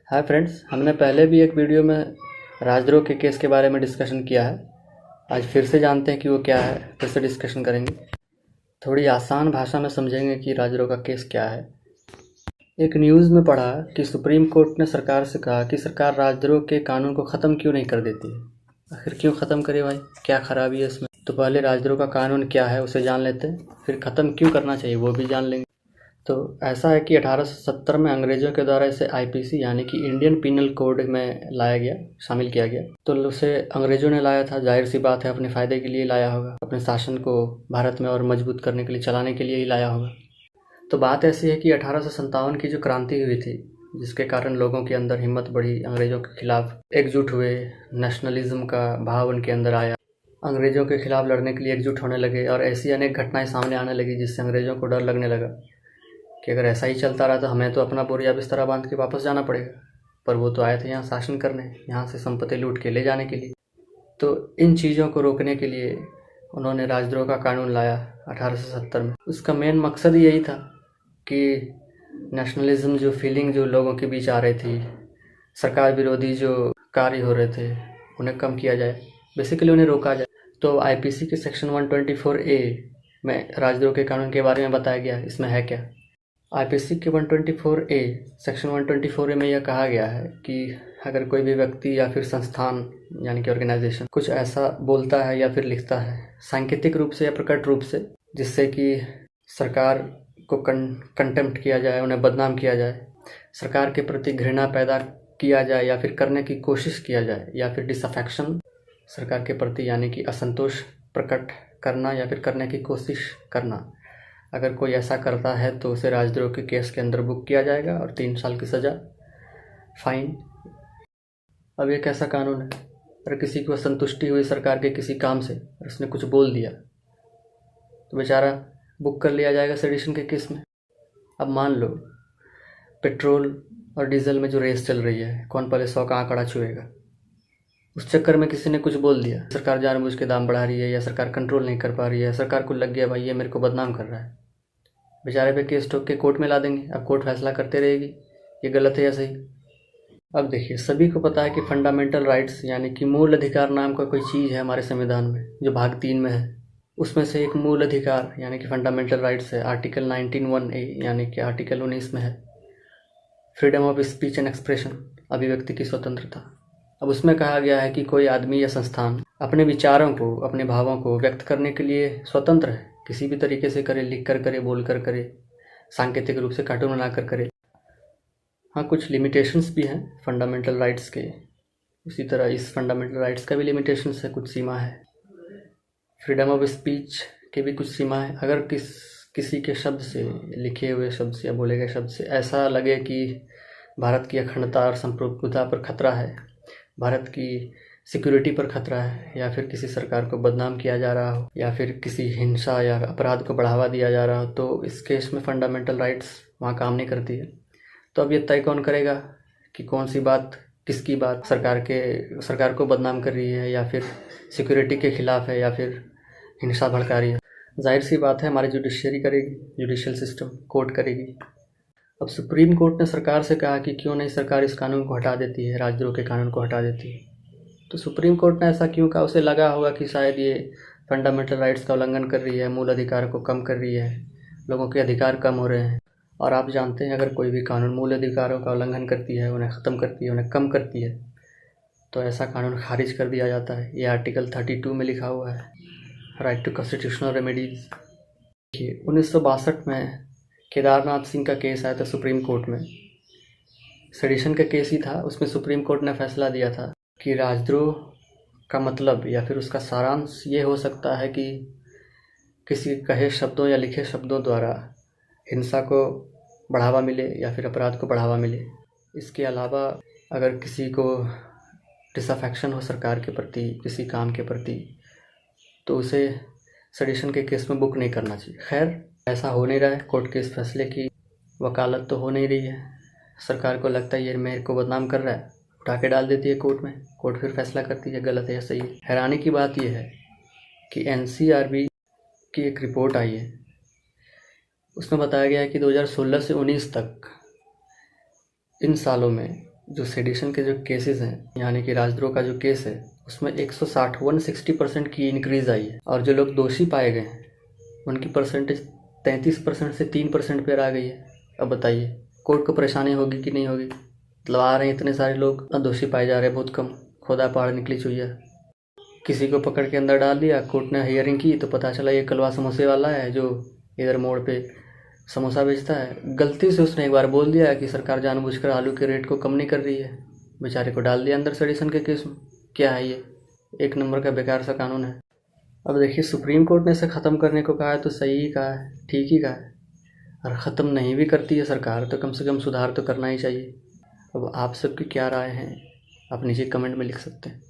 Hi friends, हमने पहले भी एक वीडियो में राजद्रोह के केस के बारे में डिस्कशन किया है। आज फिर से जानते हैं कि वो क्या है, फिर से डिस्कशन करेंगे। थोड़ी आसान भाषा में समझेंगे कि राजद्रोह का केस क्या है। एक न्यूज़ में पढ़ा कि सुप्रीम कोर्ट ने सरकार से कहा कि सरकार राजद्रोह के कानून को ख़त्म क्यों नहीं कर देती है। आखिर क्यों ख़त्म करे भाई, क्या खराबी है इसमें? तो पहले राजद्रोह का कानून क्या है उसे जान लेते हैं, फिर ख़त्म क्यों करना चाहिए वो भी जान लेंगे। तो ऐसा है कि 1870 में अंग्रेज़ों के द्वारा इसे आईपीसी यानी कि इंडियन पीनल कोड में लाया गया, शामिल किया गया। तो उसे अंग्रेज़ों ने लाया था, जाहिर सी बात है अपने फ़ायदे के लिए लाया होगा, अपने शासन को भारत में और मजबूत करने के लिए, चलाने के लिए ही लाया होगा। तो बात ऐसी है कि 1857 की जो क्रांति हुई थी, जिसके कारण लोगों के अंदर हिम्मत बढ़ी, अंग्रेज़ों के खिलाफ एकजुट हुए, नेशनलिज्म का भाव उनके अंदर आया, अंग्रेज़ों के खिलाफ लड़ने के लिए एकजुट होने लगे और ऐसी अनेक घटनाएं सामने आने लगी जिससे अंग्रेज़ों को डर लगने लगा कि अगर ऐसा ही चलता रहा तो हमें तो अपना बोरिया बिस्तर बांध के वापस जाना पड़ेगा। पर वो तो आए थे यहाँ शासन करने, यहाँ से संपत्ति लूट के ले जाने के लिए। तो इन चीज़ों को रोकने के लिए उन्होंने राजद्रोह का कानून लाया 1870 में। उसका मेन मकसद यही था कि नेशनलिज्म जो फीलिंग जो लोगों के बीच आ रही थी, सरकार विरोधी जो कार्य हो रहे थे, उन्हें कम किया जाए, बेसिकली उन्हें रोका जाए। तो आईपीसी के सेक्शन 124A में राजद्रोह के कानून के बारे में बताया गया। इसमें है क्या? आईपीसी के 124A सेक्शन 124A में यह कहा गया है कि अगर कोई भी व्यक्ति या फिर संस्थान यानी कि ऑर्गेनाइजेशन कुछ ऐसा बोलता है या फिर लिखता है सांकेतिक रूप से या प्रकट रूप से जिससे कि सरकार को कंटेम्प्ट किया जाए, उन्हें बदनाम किया जाए, सरकार के प्रति घृणा पैदा किया जाए या फिर करने की कोशिश किया जाए, या फिर डिसअफेक्शन सरकार के प्रति यानी कि असंतोष प्रकट करना या फिर करने की कोशिश करना, अगर कोई ऐसा करता है तो उसे राजद्रोह के केस के अंदर बुक किया जाएगा और 3 साल की सज़ा, फाइन। अब एक ऐसा कानून है, अगर किसी को असंतुष्टि हुई सरकार के किसी काम से और उसने कुछ बोल दिया तो बेचारा बुक कर लिया जाएगा सेडिशन के केस में। अब मान लो पेट्रोल और डीजल में जो रेस चल रही है, कौन पहले 100 का आंकड़ा छुएगा, उस चक्कर में किसी ने कुछ बोल दिया, सरकार जानबूझ के दाम बढ़ा रही है या सरकार कंट्रोल नहीं कर पा रही है, सरकार को लग गया भाई ये मेरे को बदनाम कर रहा है, बेचारे पे केस ठोक के कोर्ट में ला देंगे। अब कोर्ट फैसला करते रहेगी ये गलत है या सही। अब देखिए, सभी को पता है कि फंडामेंटल राइट्स यानी कि मूल अधिकार नाम का कोई चीज़ है हमारे संविधान में, जो भाग 3 में है। उसमें से एक मूल अधिकार यानी कि फंडामेंटल राइट्स है, आर्टिकल 19(1)A यानी कि आर्टिकल 19 में है, freedom of speech and expression, अभिव्यक्ति की स्वतंत्रता। अब उसमें कहा गया है कि कोई आदमी या संस्थान अपने विचारों को, अपने भावों को व्यक्त करने के लिए स्वतंत्र है, किसी भी तरीके से करे, लिख कर करे, बोल कर करे, सांकेतिक रूप से कार्टून बनाकर करे। हाँ, कुछ लिमिटेशंस भी हैं फंडामेंटल राइट्स के, उसी तरह इस फंडामेंटल राइट्स का भी लिमिटेशंस है, कुछ सीमा है। फ्रीडम ऑफ स्पीच के भी कुछ सीमा है। अगर किसी के शब्द से, लिखे हुए शब्द से या बोले गए शब्द से ऐसा लगे कि भारत की अखंडता और संप्रभुता पर खतरा है, भारत की सिक्योरिटी पर खतरा है, या फिर किसी सरकार को बदनाम किया जा रहा हो, या फिर किसी हिंसा या अपराध को बढ़ावा दिया जा रहा हो, तो इस केस में फंडामेंटल राइट्स वहाँ काम नहीं करती है। तो अब ये तय कौन करेगा कि कौन सी बात, किसकी बात सरकार को बदनाम कर रही है, या फिर सिक्योरिटी के खिलाफ है, या फिर हिंसा भड़का रही है? जाहिर सी बात है हमारी जुडिशरी करेगी, जुडिशियल सिस्टम, कोर्ट करेगी। अब सुप्रीम कोर्ट ने सरकार से कहा कि क्यों नहीं सरकार इस कानून को हटा देती है, राजद्रोह के कानून को हटा देती है। तो सुप्रीम कोर्ट ने ऐसा क्यों कहा? उसे लगा होगा कि शायद ये फंडामेंटल राइट्स का उल्लंघन कर रही है, मूल अधिकार को कम कर रही है, लोगों के अधिकार कम हो रहे हैं। और आप जानते हैं अगर कोई भी कानून मूल अधिकारों का उल्लंघन करती है, उन्हें ख़त्म करती है, उन्हें कम करती है, तो ऐसा कानून खारिज कर दिया जाता है। ये आर्टिकल 32 में लिखा हुआ है, राइट टू कॉन्स्टिट्यूशनल रेमेडीज़। 1962 में केदारनाथ सिंह का केस आया था सुप्रीम कोर्ट में, सेडिशन का केस ही था। उसमें सुप्रीम कोर्ट ने फैसला दिया था कि राजद्रोह का मतलब या फिर उसका सारांश ये हो सकता है कि किसी कहे शब्दों या लिखे शब्दों द्वारा हिंसा को बढ़ावा मिले या फिर अपराध को बढ़ावा मिले। इसके अलावा अगर किसी को डिसअफेक्शन हो सरकार के प्रति, किसी काम के प्रति, तो उसे सेडिशन के केस में बुक नहीं करना चाहिए। खैर, ऐसा हो नहीं रहा है, कोर्ट के इस फैसले की वकालत तो हो नहीं रही है। सरकार को लगता है ये मेरे को बदनाम कर रहा है, उठा के डाल देती है कोर्ट में, कोर्ट फिर फैसला करती है गलत है या सही है। हैरानी की बात यह है कि NCRB की एक रिपोर्ट आई है, उसमें बताया गया है कि 2016 से 19 तक इन सालों में जो सेडिशन के जो केसेस हैं, यानी कि राजद्रोह का जो केस है, उसमें 160% की इंक्रीज आई है। और जो लोग दोषी पाए गए हैं उनकी परसेंटेज 33% से 3% पर आ गई है। अब बताइए कोर्ट को परेशानी होगी कि नहीं होगी? मतलब आ रहे हैं इतने सारे लोग, दोषी पाए जा रहे हैं बहुत कम। खुदा पहाड़ निकली चुईया। किसी को पकड़ के अंदर डाल दिया, कोर्ट ने हियरिंग की तो पता चला ये कलवा समोसे वाला है जो इधर मोड़ पे समोसा बेचता है। गलती से उसने एक बार बोल दिया कि सरकार जानबूझकर आलू के रेट को कम नहीं कर रही है, बेचारे को डाल दिया अंदर सेडिशन के केस में। क्या है ये? एक नंबर का बेकार सा कानून है। अब देखिए सुप्रीम कोर्ट ने इसे ख़त्म करने को कहा है तो सही ही कहा है, ठीक ही कहा है। और ख़त्म नहीं भी करती है सरकार तो कम से कम सुधार तो करना ही चाहिए। अब आप सबकी क्या राय है आप नीचे कमेंट में लिख सकते हैं।